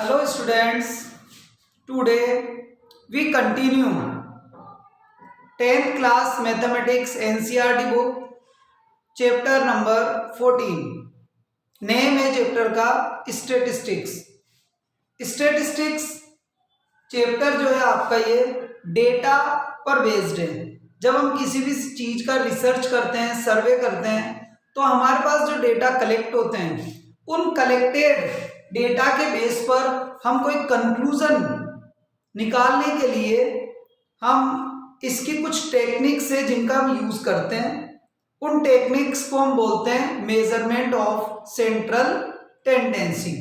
Hello students, today we continue 10th class mathematics NCERT book chapter number 14. Name है chapter का statistics. Statistics chapter जो है आपका ये डेटा पर बेस्ड है। जब हम किसी भी चीज का रिसर्च करते हैं, सर्वे करते हैं, तो हमारे पास जो डेटा कलेक्ट होते हैं उन कलेक्टेड डेटा के बेस पर हम कोई कंक्लूजन निकालने के लिए हम इसकी कुछ टेक्निक्स है जिनका हम यूज करते हैं। उन टेक्निक्स को हम बोलते हैं मेजरमेंट ऑफ सेंट्रल टेंडेंसी,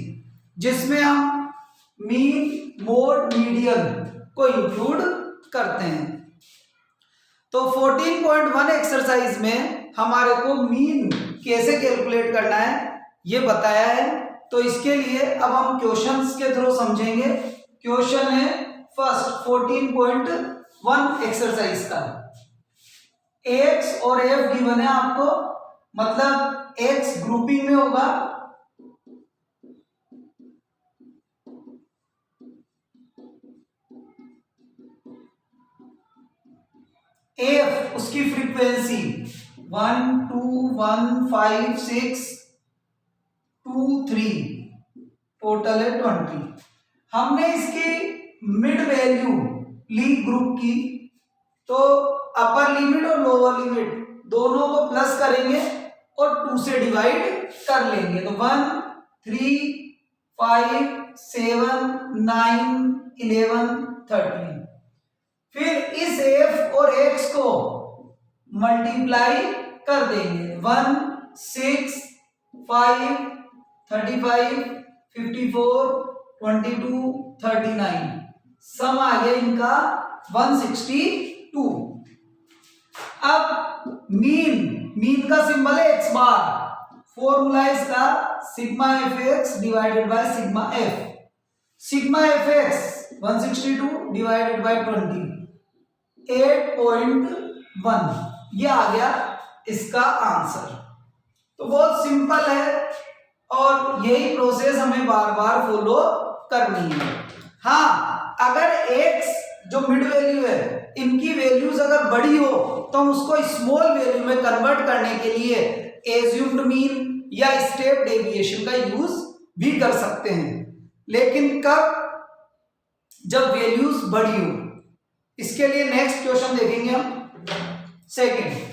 जिसमें हम मीन, मोड, मीडियन को इंक्लूड करते हैं। तो 14.1 एक्सरसाइज में हमारे को मीन कैसे कैलकुलेट करना है ये बताया है। तो इसके लिए अब हम क्वेश्चंस के थ्रू समझेंगे। क्वेश्चन है फर्स्ट 14.1 एक्सरसाइज का। एक्स और एफ गिवन है आपको, मतलब एक्स ग्रुपिंग में होगा, एफ उसकी फ्रीक्वेंसी 1 2 1 5 6 2 3 टोटल है 20। हमने इसकी मिड वैल्यू ली ग्रुप की, तो अपर लिमिट और लोअर लिमिट दोनों को प्लस करेंगे और 2 से डिवाइड कर लेंगे। तो 1 3 5 7 9 11 13। फिर इस एफ और एक्स को मल्टीप्लाई कर देंगे। 1 6 5 35 54 22 39। सम आ गया इनका 162। अब मीन का सिंबल है एक्स बार। फॉर्मूला इसका sigma F x divided by sigma F. Sigma F x 162 divided by 20 8.1। ये आ गया इसका आंसर। तो बहुत सिंपल है और यही प्रोसेस हमें बार बार फॉलो करनी है। हाँ, अगर x जो मिड वैल्यू है इनकी वैल्यूज अगर बड़ी हो तो हम उसको स्मॉल वैल्यू में कन्वर्ट करने के लिए एज्यूम्ड मीन या स्टेप डेविएशन का यूज भी कर सकते हैं। लेकिन कब? जब वैल्यूज बड़ी हो। इसके लिए नेक्स्ट क्वेश्चन देखेंगे हम। Second,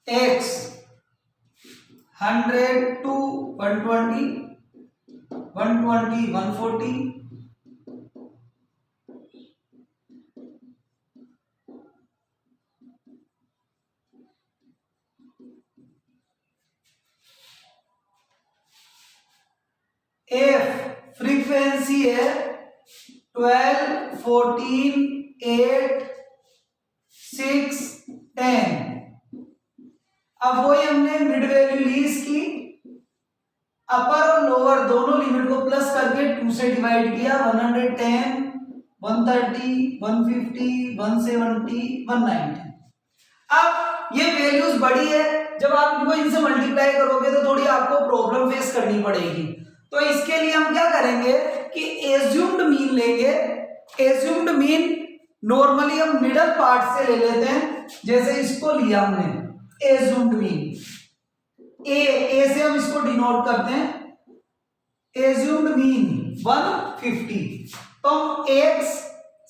x 100 to 120 120 140 F frequency है 12 14 8 6 10। अब वही हमने मिड वैल्यू ली इसकी, अपर और लोअर दोनों लिमिट को प्लस करके 2 से डिवाइड किया। 110 130 150 170 190। अब ये वैल्यूज बड़ी है, जब आप इनको इनसे मल्टीप्लाई करोगे तो थोड़ी आपको प्रॉब्लम फेस करनी पड़ेगी। तो इसके लिए हम क्या करेंगे कि एज्यूम्ड मीन लेंगे। एज्यूम्ड मीन नॉर्मली हम मिडल पार्ट से ले लेते हैं, जैसे इसको लिया हमने एज्यूम्ड मीन ए से हम इसको डिनोट करते हैं। Assumed mean 150। तो हम एक्स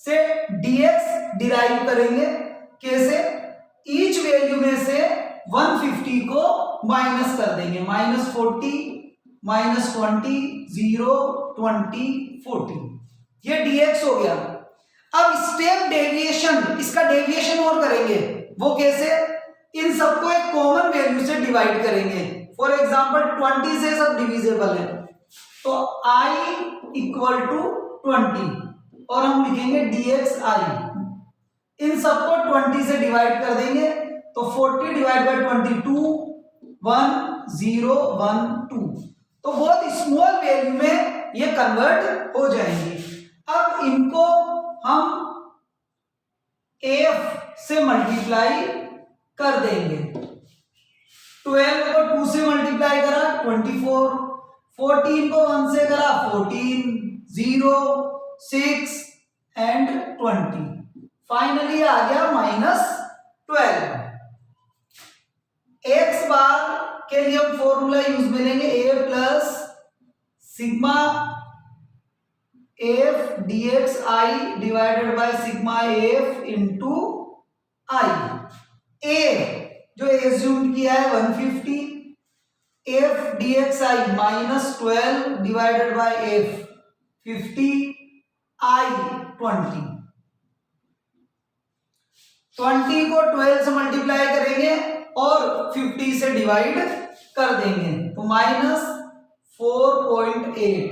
से dx डिराइव करेंगे। कैसे? ईच वैल्यू में से 150 को माइनस कर देंगे। -40 -20 0 20 40। ये dx हो गया। अब स्टेप डेविएशन, इसका डेविएशन और करेंगे। वो कैसे? इन सबको एक कॉमन वैल्यू से डिवाइड करेंगे। फॉर एग्जांपल 20 से सब डिविजिबल है, तो i इक्वल टू 20 और हम लिखेंगे dxi। इन सबको 20 से डिवाइड कर देंगे, तो 40 डिवाइड बाय 22 1 0 1 2। तो बहुत स्मॉल वैल्यू में ये कन्वर्ट हो जाएंगे। अब इनको हम एफ से मल्टीप्लाई कर देंगे। 12 को 2 से मल्टीप्लाई करा 24, 14 को 1 से करा 14, 0, 6 एंड 20, फाइनली आ गया -12। एक्स बार के लिए हम फॉर्मूला यूज में लेंगे A plus sigma F D X I divided by sigma F into I. A जो एज्यूम किया है 150, F D X I -12 divided by F 50, I 20। 20 को 12 से मल्टीप्लाई करेंगे और 50 से डिवाइड कर देंगे तो -4.8,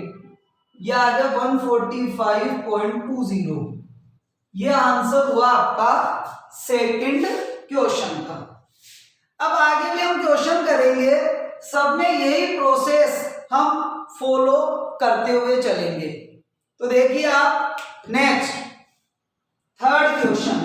यह आ गया 145.20। यह आंसर हुआ आपका सेकंड क्वेश्चन का। अब आगे भी हम क्वेश्चन करेंगे, सब में यही प्रोसेस हम फॉलो करते हुए चलेंगे। तो देखिए आप next third question.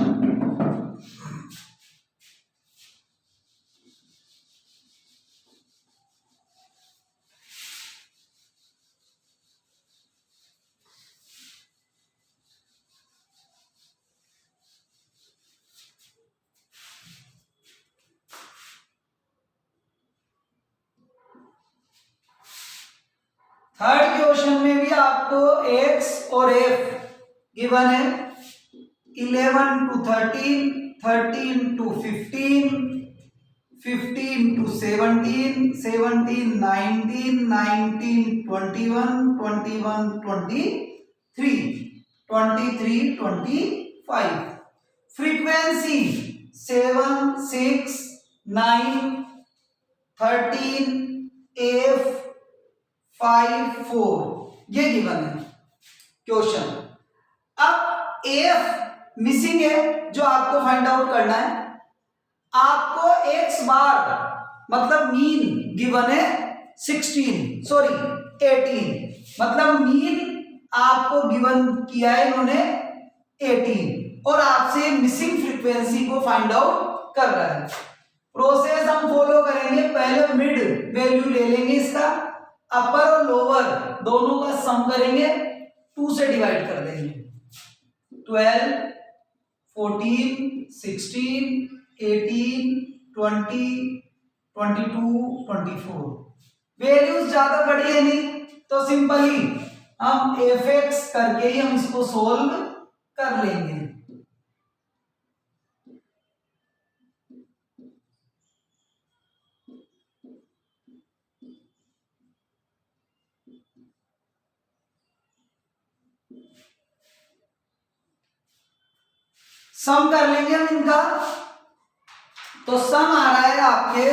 Third question में भी आपको x और f गिवन है। 11 to 13, 13 to 15, 15 to 17, 17, 19, 19, 21, 21, 23, 23, 25। Frequency 7, 6, 9, 13, f 5, 4 ये गिवन है क्वेश्चन। अब एफ मिसिंग है जो आपको फाइंड आउट करना है। आपको एक्स बार मतलब मीन गिवन है 18 मतलब मीन आपको गिवन किया है इन्होंने 18 और आपसे मिसिंग फ्रीक्वेंसी को फाइंड आउट कर रहा है। प्रोसेस हम फॉलो करेंगे, पहले मिड वैल्यू ले लेंगे, इसका अपर और लोअर दोनों का सम करेंगे, 2 से डिवाइड कर देंगे। 12, 14, 16, 18, 20, 22, 24। वैल्यूज ज्यादा बड़ी है नहीं तो सिंपली हम एफ एक्स करके ही हम इसको सोल्व कर लेंगे। सम कर लेंगे हम इनका, तो सम आ रहा है आपके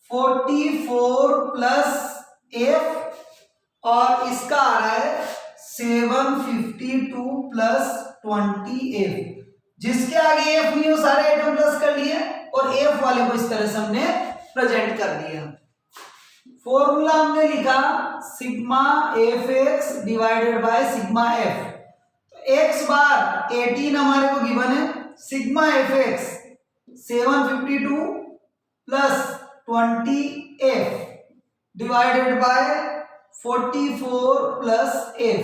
44 प्लस एफ और इसका आ रहा है 752 प्लस 20 एफ। जिसके आगे एफ नहीं हो सारे आइटम प्लस कर लिए और एफ वाले को इस तरह से हमने प्रेजेंट कर दिया। फॉर्मूला हमने लिखा sigma F x divided by sigma F. X bar 18 हमारे को गिवन है, sigma F X 752 plus 20 F divided by 44 plus F.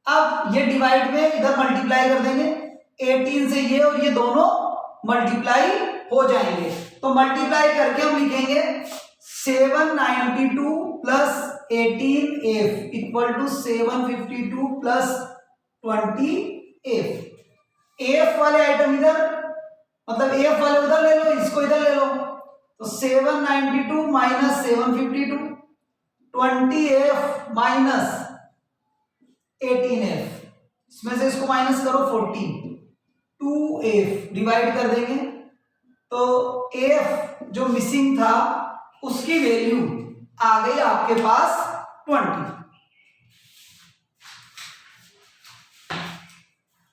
अब ये डिवाइड में इधर मल्टीप्लाई कर देंगे, 18 से ये और ये दोनों मल्टीप्लाई हो जाएंगे तो मल्टीप्लाई करके हम लिखेंगे 792 plus 18 f equal to 752 plus 20 f. F वाले आइटम इधर मतलब एफ वाले उधर ले लो, इसको इधर ले लो तो 792 माइनस 752, 20 एफ माइनस 18 एफ, इसमें से इसको माइनस करो 40, 2 एफ डिवाइड कर देंगे तो एफ जो मिसिंग था उसकी वैल्यू आ गई आपके पास 20।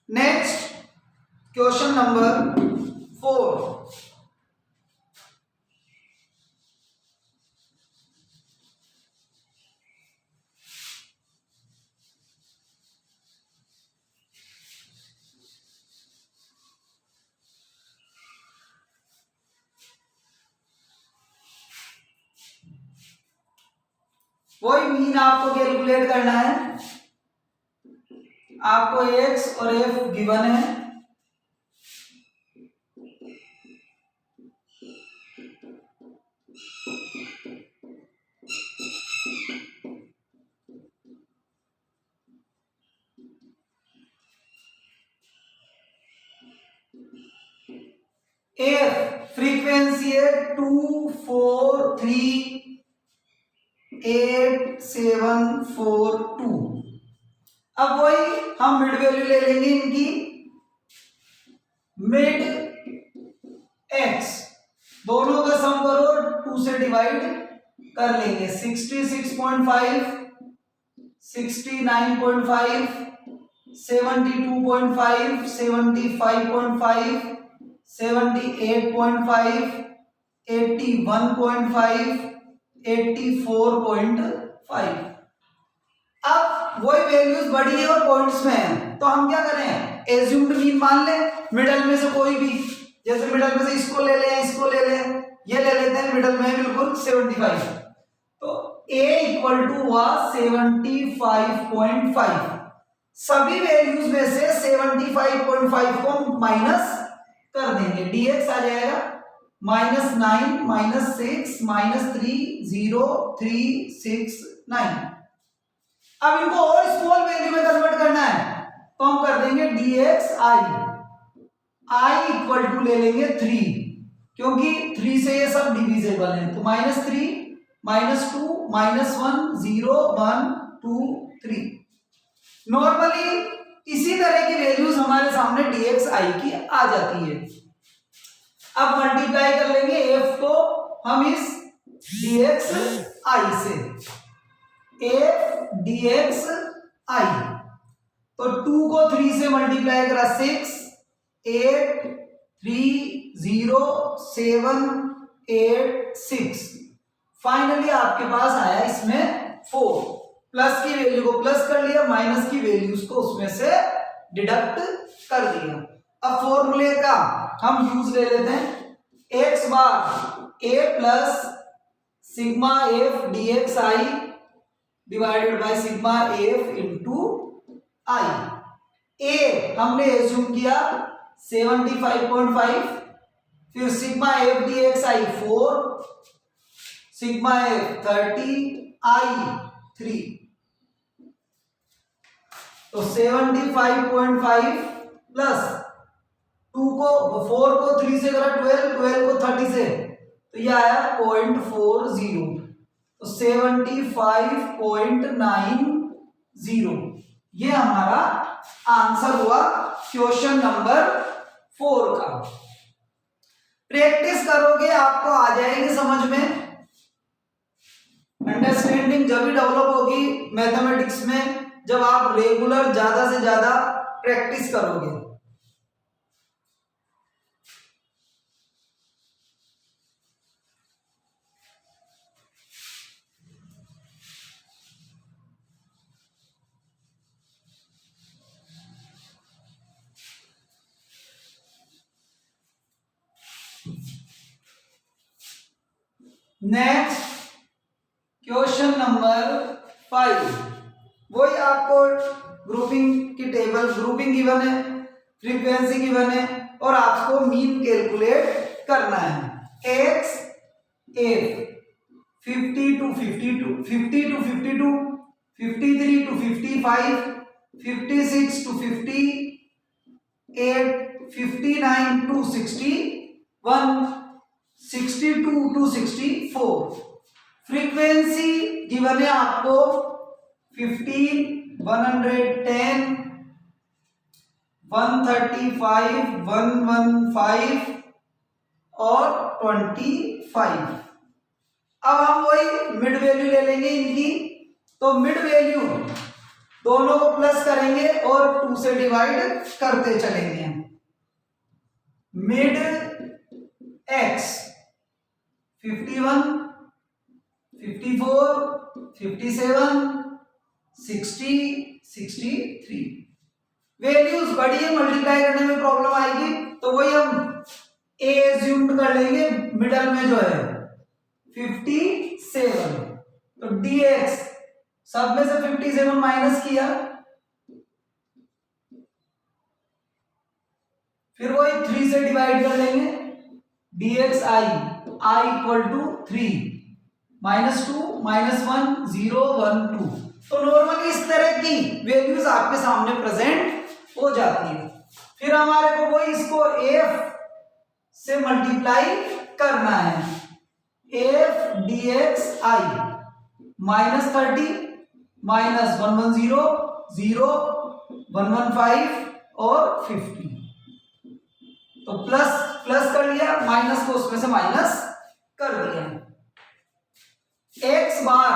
Next question number 4। वही मीन आपको कैलकुलेट करना है। आपको x और f गिवन है, एफ फ्रीक्वेंसी है 243872। अब वही हम मिड वैल्यू ले लेंगे इनकी, मिड एक्स दोनों का सम करो 2 से डिवाइड कर लेंगे। 66.5, 69.5, 72.5, 75.5, 78.5, 81.5, 84.5। अब वही वैल्यूज बड़ी है और पॉइंट्स में है, तो हम क्या करें, एज्यूम्ड मीन मान लें मिडल में से कोई भी। जैसे मिडल में से इसको ले लें, इसको ले लें, ये ले लेते हैं, मिडल में बिल्कुल 75। तो a इक्वल टू हुआ 75.5। सभी वैल्यूज में से 75.5 को माइनस कर देंगे, dx आ जाएगा -9 -6 -3 0 3 6 9। अब इनको और स्मॉल वैल्यू में कन्वर्ट करना है, तो हम कर देंगे dxi, i इक्वल टू ले लेंगे 3, क्योंकि 3 से ये सब डिविजिबल है। तो -3 -2 -1 0 1 2 3। नॉर्मली इसी तरह की वैल्यूज हमारे सामने dxi की आ जाती है। अब मल्टीप्लाई कर लेंगे f को हम इस dxi से, f dxi। तो 2 को 3 से मल्टीप्लाई करा 6 8 3 0 7 8 6। फाइनली आपके पास आया इसमें 4। प्लस की वैल्यू को प्लस कर लिया, माइनस की वैल्यूज को उसमें से डिडक्ट कर दिया। अब फॉर्मूले का हम यूज ले लेते हैं, x bar a plus sigma f dxi divided by sigma f into i। a हमने एज्यूम किया 75.5, फिर sigma f dxi 4, sigma f 30, i 3। तो 75.5 प्लस 2 को 4 को 3 से करा 12, 12 को 30 से, तो ये आया 0.40। तो 75.90 ये हमारा आंसर हुआ क्वेश्चन नंबर 4 का। प्रैक्टिस करोगे आपको आ जाएगी समझ में, अंडरस्टैंडिंग जब भी डेवलप होगी मैथमेटिक्स में, जब आप रेगुलर ज्यादा से ज्यादा प्रैक्टिस करोगे। नेक्स्ट क्वेश्चन नंबर 5, वही आपको ग्रुपिंग की टेबल, ग्रुपिंग गिवन है, फ्रीक्वेंसी गिवन है और आपको मीन कैलकुलेट करना है। x a 50 to 52, 50 to 52, 53 to 55, 56 to 58, 59 to 61, 62 to 64। Frequency given है आपको 15, 110, 135, 115 और 25। अब हम वही मिड वैल्यू ले लेंगे इनकी, तो मिड वैल्यू दोनों को प्लस करेंगे और 2 से डिवाइड करते चलेंगे। Mid x 51, 54, 57, 60, 63। वैल्यूज बड़ी है, मल्टीप्लाई करने में प्रॉब्लम आएगी, तो वही हम ए एज्यूम्ड कर लेंगे मिडल में जो है 57। तो dx सब में से 57 माइनस किया, फिर वही 3 से डिवाइड कर लेंगे, dx i इक्वल टू 3 -2 -1 0 1 2। तो नॉर्मली इस तरह की वैल्यूज आपके सामने प्रेजेंट हो जाती है। फिर हमारे को वही इसको f से मल्टीप्लाई करना है, f dx i -30 -110 0 115 और 50। तो प्लस प्लस कर लिया, माइनस को उसमें से माइनस कर दिया। x बार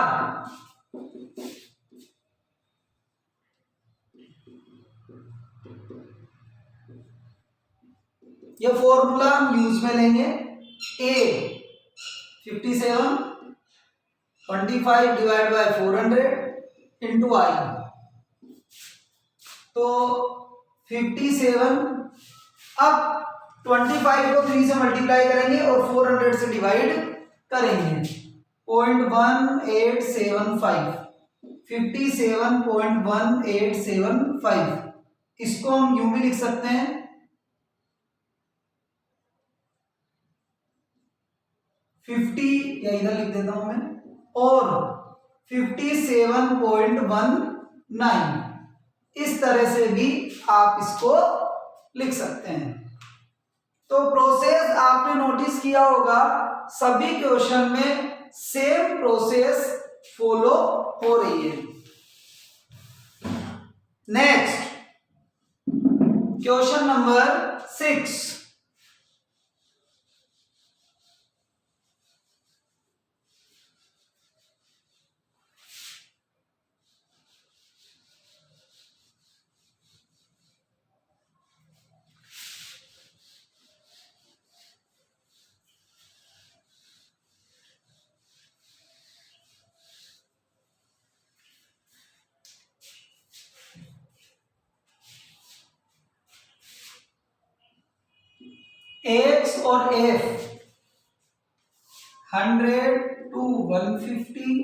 ये फॉर्मूला हम यूज में लेंगे, a 57 25 divide by 400 into i। तो 57, अब 25 को 3 से मल्टीप्लाई करेंगे और 400 से डिवाइड करेंगे, 0.1875 57.1875। इसको हम यूं भी लिख सकते हैं 50, या इधर लिख देता हूं मैं, और 57.19, इस तरह से भी आप इसको लिख सकते हैं। तो प्रोसेस आपने नोटिस किया होगा, सभी क्वेश्चन में सेम प्रोसेस फॉलो हो रही है। Next question number 6। x और f 100 to 150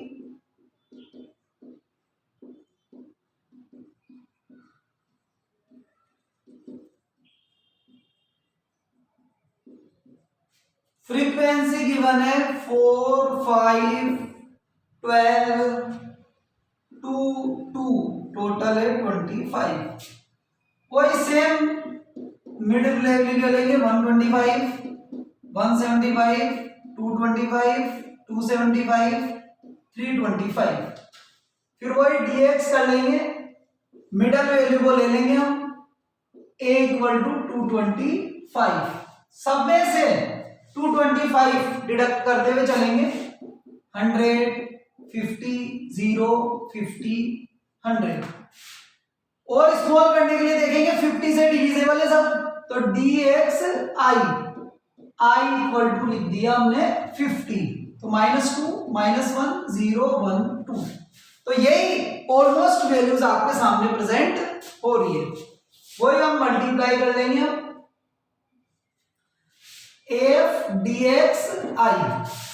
फ्रीक्वेंसी गिवन है 4 5 12 2 2, टोटल है 25। वही सेम मिड वैल्यू लेंगे 125 175 225 275 325। फिर वही dx कर लेंगे, मिडल वैल्यू को ले लेंगे हम a इक्वल टू 225। सब में से 225 डिडक्ट करते हुए चलेंगे, 100 50 0 50 100। और स्मॉल करने के लिए देखेंगे 50 से डिविजिबल है सब, तो dx i इक्वल टू लिख दिया हमने 50, तो -2 -1 0 1 2। तो यही ऑलमोस्ट वैल्यूज आपके सामने प्रेजेंट हो रही है, वही हम मल्टीप्लाई कर लेंगे हम, f dx i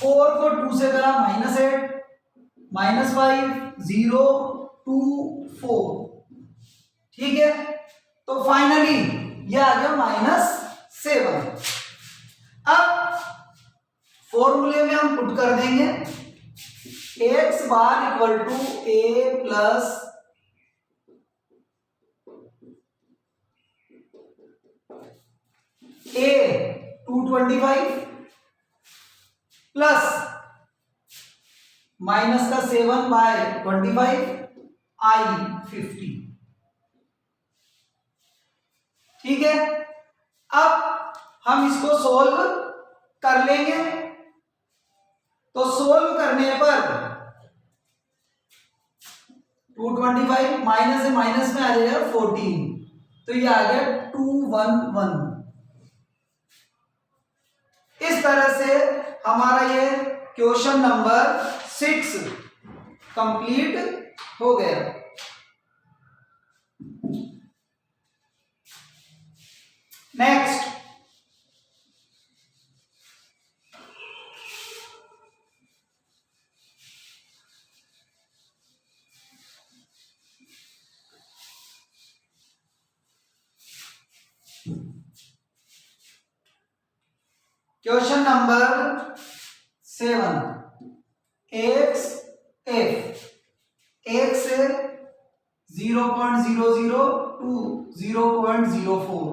4 को 2 से करा -8 -5 0 2 4, ठीक है। तो फाइनली ये आ गया -7। अब फॉर्मूले में हम पुट कर देंगे x bar equal to a plus a 225 plus minus का 7/25 i 50, ठीक है। अब हम इसको सोल्व कर लेंगे, तो सोल्व करने पर 225 माइनस से माइनस में आ जाएगा 14, तो ये आ गया 211। इस तरह से हमारा ये क्वेश्चन नंबर 6 कंप्लीट हो गया। Next question number 7, x F एक से 0.00 टू 0.04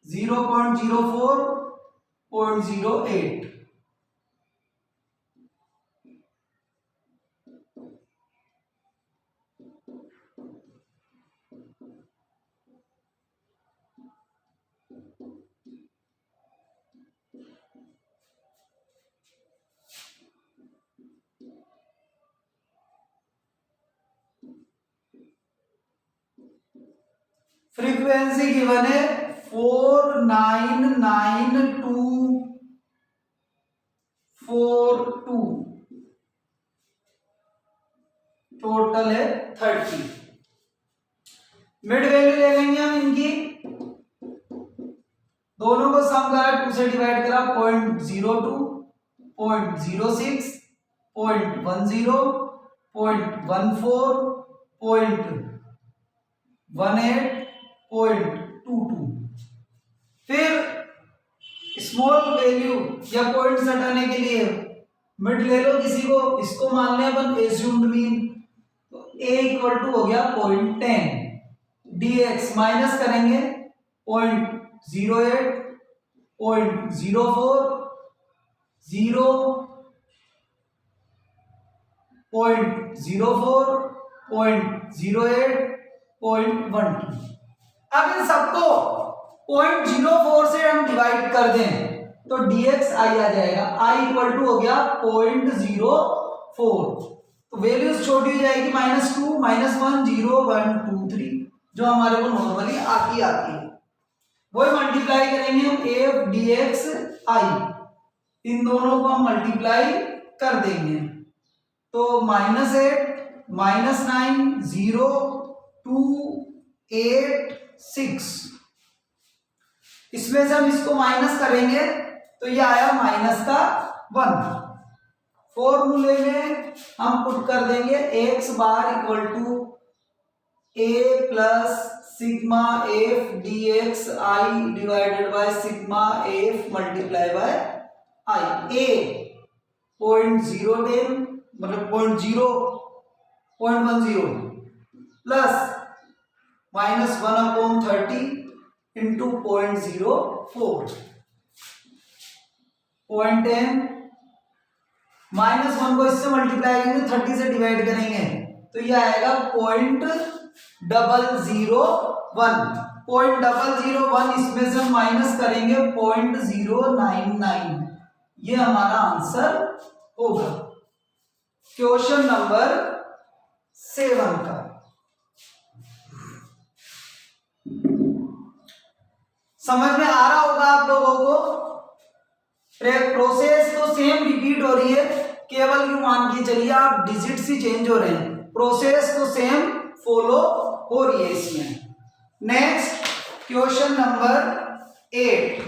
0.04.08 फ्रीक्वेंसी गिवन है 499,242, टोटल है 30। मिड वैल्यू ले लेंगे हम इनकी, दोनों को सम करा 2 से डिवाइड करा 0.02, 0.06, 0.10, 0.14, 0.18, 0.22। फिर स्मॉल वैल्यू या पॉइंट्स हटाने के लिए मिड ले लो किसी को, इसको मान लें अपन एज्यूम्ड मीन, तो a इक्वल टू हो गया 0.10, dx माइनस करेंगे 0.08, 0.04, 0.04, 0.08, 0.12। अब इन सबको 0.04 से हम डिवाइड कर दें तो dx i आ जाएगा, i इक्वल टू हो गया 0.04, तो वैल्यूज छोटी हो जाएगी -2, -1, 0, 1, 2, 3 जो हमारे को नॉर्मली आती है, वही मल्टीप्लाई करेंगे हम f dx i, इन दोनों को हम मल्टीप्लाई कर देंगे तो -8, -9, 0, 2, 8, 6, इसमें से हम इसको माइनस करेंगे तो ये आया -1। फॉर्मूले में हम पुट कर देंगे x bar equal to a plus sigma f dx i divided by sigma f multiply by i। a 0.010 मतलब 0.10 प्लस -1/30 इंटू 0.04, 0.10, -1 को इससे मल्टीप्लाई करेंगे 30 से डिवाइड करेंगे तो ये आएगा 0.001, 0.001 इसमें से हम माइनस करेंगे 0.099, ये हमारा आंसर होगा क्वेश्चन नंबर 7 का। समझ में आ रहा होगा आप लोगों को, प्रोसेस तो सेम रिपीट हो रही है, केवल यूं मान के चलिए आप डिजिट्स ही चेंज हो रहे हैं, प्रोसेस तो सेम फॉलो हो रही है इसमें। Next question number 8,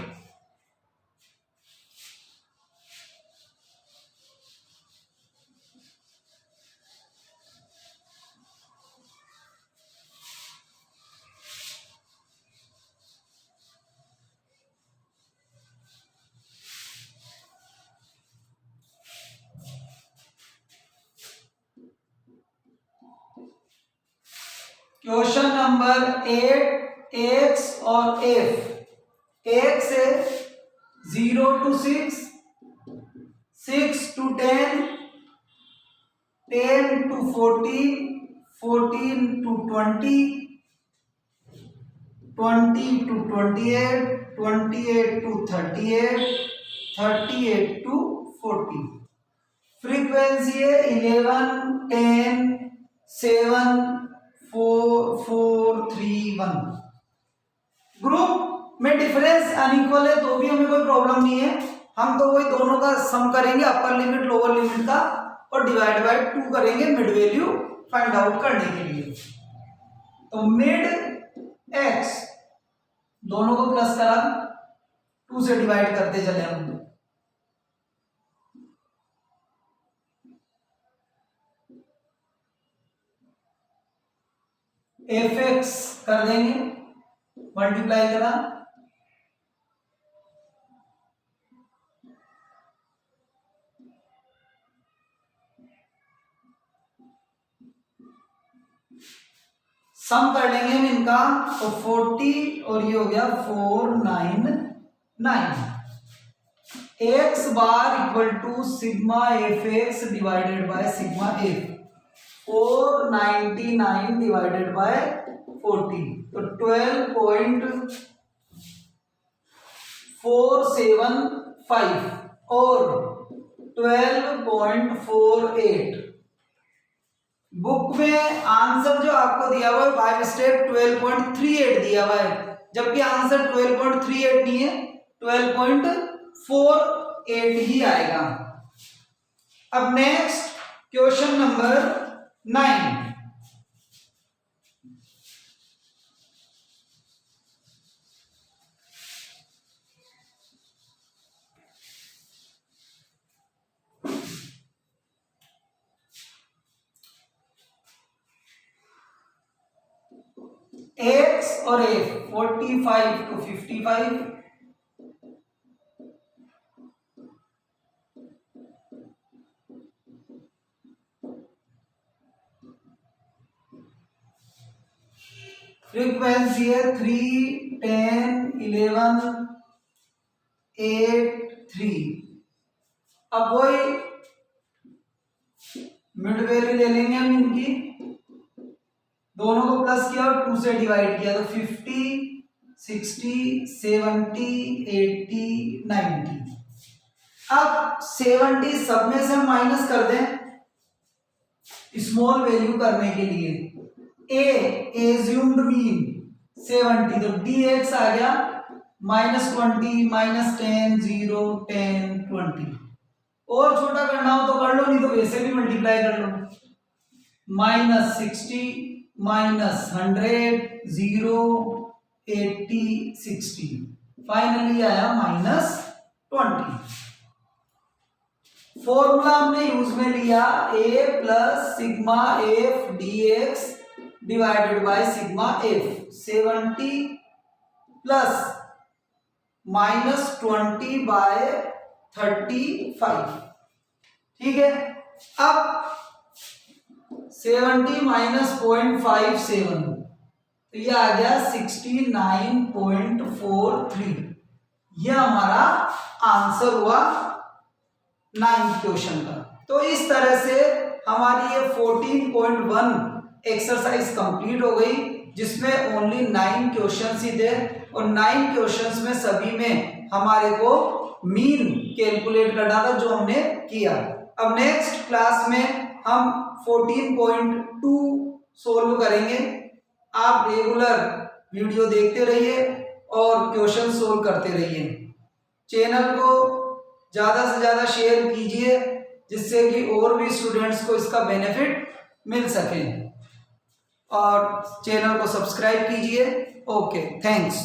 question number 8, x और f, x से 0 to 6, 6 to 10, 10 to 14, 14 to 20, 20 to 28, 28 to 38, 38 to 40। Frequency है 11, 10, 7, 4, 4, 3, 1। ग्रुप में डिफरेंस अनइक्वल है तो भी हमें कोई प्रॉब्लम नहीं है, हम तो वही दोनों का सम करेंगे, अपर लिमिट लोअर लिमिट का, और डिवाइड बाय 2 करेंगे मिड वैल्यू फाइंड आउट करने के लिए। तो मिड x दोनों को प्लस करा 2 से डिवाइड करते चले हम, fx कर देंगे मल्टीप्लाई करा, सम कर लेंगे हम इनका, तो 40 और ये हो गया 499। X bar equal to sigma F x divided by sigma f, 499 divided by 40, तो 12.475 और 12.48। बुक में आंसर जो आपको दिया हुआ है बाय मिस्टेक 12.38 दिया हुआ है, जबकि आंसर 12.38 नहीं है, 12.48 ही आएगा। अब नेक्स्ट क्वेश्चन नंबर 9। एक्स और एफ 45 to 55, फ्रीक्वेंसी है 3, 10, 11, 8, 3। अब वही मिड वैल्यू ले लेंगे हम इनकी, दोनों को प्लस किया और 2 से डिवाइड किया, तो 50, 60, 70, 80, 90। अब 70 सब में से माइनस कर दें स्मॉल वैल्यू करने के लिए। एज्यूम्ड मीन 70, तो dx आ गया -20, -10, 0, 10, 20। और छोटा करना हो तो कर लो, नहीं तो वैसे भी मल्टीप्लाई कर लो। -60, -100, 0, 80, 60, फाइनली आया -20। फॉर्मूला हमने यूज में लिया a plus sigma f dx divided by sigma f, 70 plus -20 by 35। ठीक है, अब 70 माइनस 0.57, तो ये आ गया 69.43। यह हमारा आंसर हुआ 9th क्वेश्चन का। तो इस तरह से हमारी ये 14.1 एक्सरसाइज कंप्लीट हो गई, जिसमें ओनली 9 क्वेश्चंस ही थे और 9 क्वेश्चंस में सभी में हमारे को मीन कैलकुलेट करना था, जो हमने किया। अब नेक्स्ट क्लास में हम 14.2 सोल्व करेंगे। आप रेगुलर वीडियो देखते रहिए और क्वेश्चन सोल्व करते रहिए। चैनल को ज़्यादा से ज़्यादा शेयर कीजिए, जिससे कि और भी स्टूडेंट्स को इसका बेनिफिट मिल सके, और चैनल को सब्सक्राइब कीजिए। Okay, thanks.